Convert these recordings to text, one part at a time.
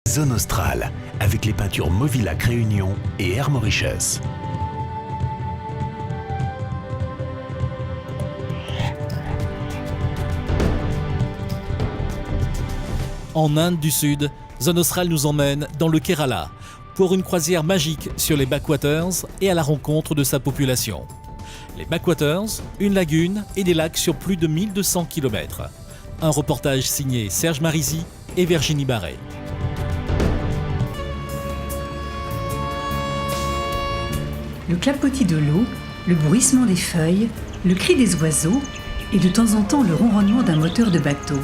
Zone Australe, avec les peintures Mauvillac Réunion et Air Mauritius. En Inde du Sud, Zone Australe nous emmène dans le Kerala pour une croisière magique sur les backwaters et à la rencontre de sa population. Les backwaters, une lagune et des lacs sur plus de 1200 km. Un reportage signé Serge Marisy et Virginie Barret. Le clapotis de l'eau, le bruissement des feuilles, le cri des oiseaux et de temps en temps le ronronnement d'un moteur de bateau.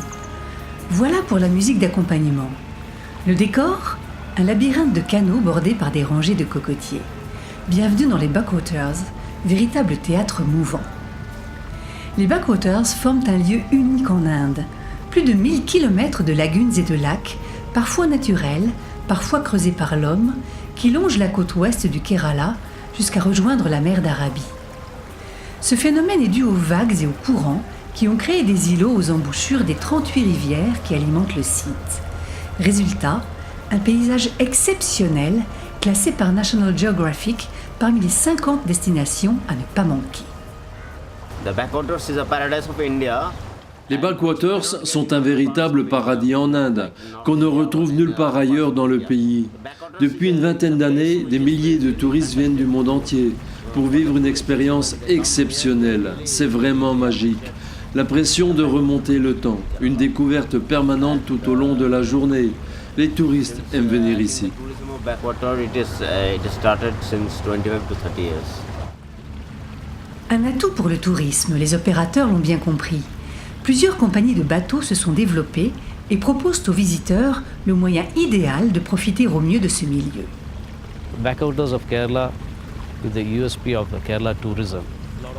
Voilà pour la musique d'accompagnement. Le décor, un labyrinthe de canaux bordés par des rangées de cocotiers. Bienvenue dans les backwaters, véritable théâtre mouvant. Les backwaters forment un lieu unique en Inde. Plus de 1000 km de lagunes et de lacs, parfois naturels, parfois creusés par l'homme, qui longent la côte ouest du Kerala jusqu'à rejoindre la mer d'Arabie. Ce phénomène est dû aux vagues et aux courants qui ont créé des îlots aux embouchures des 38 rivières qui alimentent le site. Résultat, un paysage exceptionnel classé par National Geographic parmi les 50 destinations à ne pas manquer. The backwaters is a paradise of India. Les backwaters sont un véritable paradis en Inde, qu'on ne retrouve nulle part ailleurs dans le pays. Depuis une vingtaine d'années, des milliers de touristes viennent du monde entier pour vivre une expérience exceptionnelle. C'est vraiment magique. L'impression de remonter le temps, une découverte permanente tout au long de la journée. Les touristes aiment venir ici. Un atout pour le tourisme, les opérateurs l'ont bien compris. Plusieurs compagnies de bateaux se sont développées et proposent aux visiteurs le moyen idéal de profiter au mieux de ce milieu. Backwaters of Kerala is the USP of the Kerala tourism.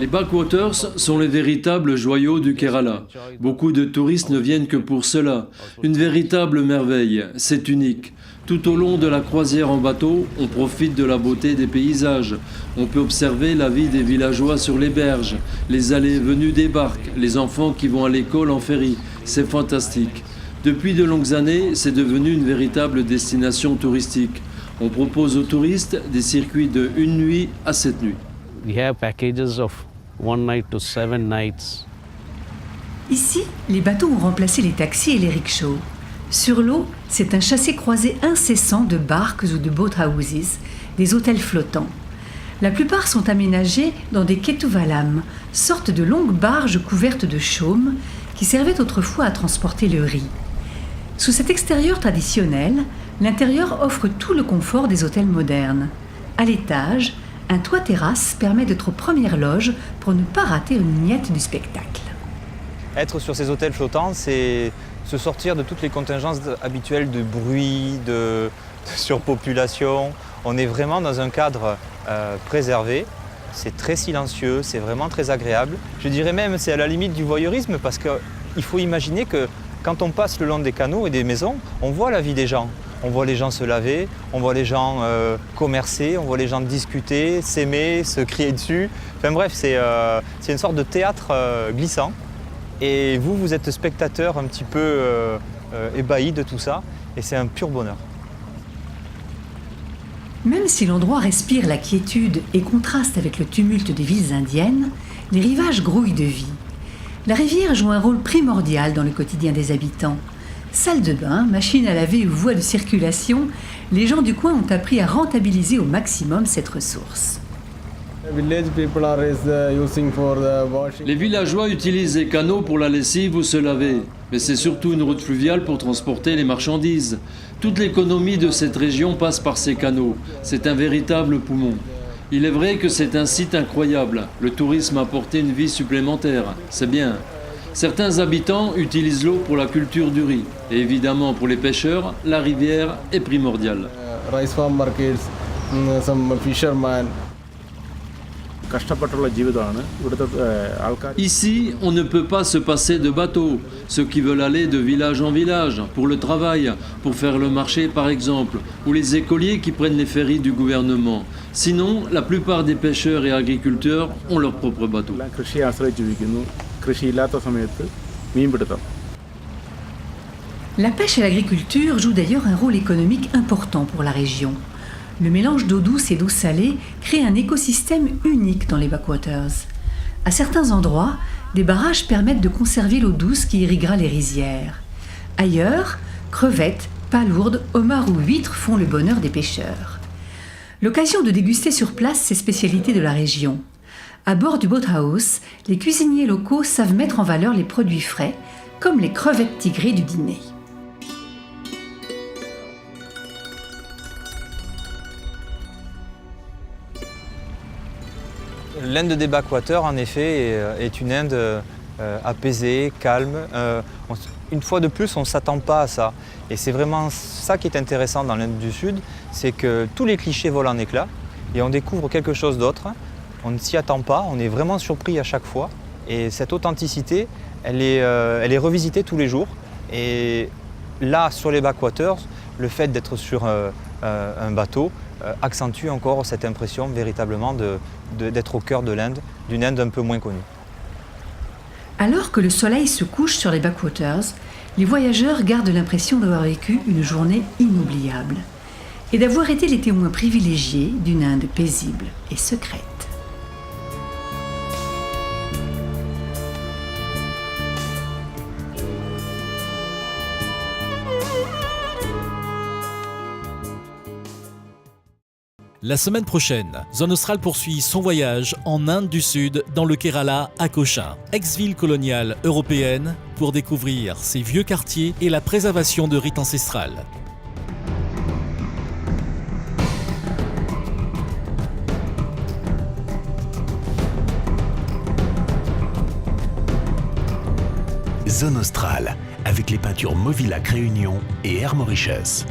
Les backwaters sont les véritables joyaux du Kerala. Beaucoup de touristes ne viennent que pour cela. Une véritable merveille, c'est unique. Tout au long de la croisière en bateau, on profite de la beauté des paysages. On peut observer la vie des villageois sur les berges, les allées et venues des barques, les enfants qui vont à l'école en ferry. C'est fantastique. Depuis de longues années, c'est devenu une véritable destination touristique. On propose aux touristes des circuits de 1 nuit à 7 nuits. We have packages of 1 night to 7 nights. Ici, les bateaux ont remplacé les taxis et les rickshaws. Sur l'eau, c'est un chassé-croisé incessant de barques ou de boathouses, des hôtels flottants. La plupart sont aménagés dans des ketuvalam, sortes de longues barges couvertes de chaume qui servaient autrefois à transporter le riz. Sous cet extérieur traditionnel, l'intérieur offre tout le confort des hôtels modernes. À l'étage, un toit-terrasse permet d'être aux premières loges pour ne pas rater une miette du spectacle. Être sur ces hôtels flottants, c'est se sortir de toutes les contingences habituelles de bruit, de surpopulation. On est vraiment dans un cadre préservé. C'est très silencieux, c'est vraiment très agréable. Je dirais même c'est à la limite du voyeurisme parce qu'il faut imaginer que quand on passe le long des canaux et des maisons, on voit la vie des gens. On voit les gens se laver, on voit les gens commercer, on voit les gens discuter, s'aimer, se crier dessus. Enfin bref, c'est une sorte de théâtre glissant. Et vous êtes spectateur un petit peu ébahi de tout ça, et c'est un pur bonheur. Même si l'endroit respire la quiétude et contraste avec le tumulte des villes indiennes, les rivages grouillent de vie. La rivière joue un rôle primordial dans le quotidien des habitants. Salle de bain, machine à laver ou voie de circulation, les gens du coin ont appris à rentabiliser au maximum cette ressource. Les villageois utilisent les canaux pour la lessive ou se laver, mais c'est surtout une route fluviale pour transporter les marchandises. Toute l'économie de cette région passe par ces canaux. C'est un véritable poumon. Il est vrai que c'est un site incroyable. Le tourisme a apporté une vie supplémentaire. C'est bien. Certains habitants utilisent l'eau pour la culture du riz. Et évidemment, pour les pêcheurs, la rivière est primordiale. Rice farm markets, some fishermen. Ici, on ne peut pas se passer de bateau. Ceux qui veulent aller de village en village, pour le travail, pour faire le marché par exemple, ou les écoliers qui prennent les ferries du gouvernement. Sinon, la plupart des pêcheurs et agriculteurs ont leur propre bateau. La pêche et l'agriculture jouent d'ailleurs un rôle économique important pour la région. Le mélange d'eau douce et d'eau salée crée un écosystème unique dans les backwaters. À certains endroits, des barrages permettent de conserver l'eau douce qui irriguera les rizières. Ailleurs, crevettes, palourdes, homards ou huîtres font le bonheur des pêcheurs. L'occasion de déguster sur place ces spécialités de la région. À bord du boathouse, les cuisiniers locaux savent mettre en valeur les produits frais, comme les crevettes tigrées du dîner. L'Inde des backwaters, en effet, est une Inde apaisée, calme. Une fois de plus, on ne s'attend pas à ça. Et c'est vraiment ça qui est intéressant dans l'Inde du Sud, c'est que tous les clichés volent en éclats et on découvre quelque chose d'autre. On ne s'y attend pas, on est vraiment surpris à chaque fois. Et cette authenticité, elle est revisitée tous les jours. Et là, sur les backwaters, le fait d'être sur un bateau accentue encore cette impression véritablement d'être au cœur de l'Inde, d'une Inde un peu moins connue. Alors que le soleil se couche sur les backwaters, les voyageurs gardent l'impression d'avoir vécu une journée inoubliable et d'avoir été les témoins privilégiés d'une Inde paisible et secrète. La semaine prochaine, Zone Australe poursuit son voyage en Inde du Sud, dans le Kerala, à Cochin, ex-ville coloniale européenne, pour découvrir ses vieux quartiers et la préservation de rites ancestrales. Zone Australe, avec les peintures Movillac Réunion et Air Mauritius.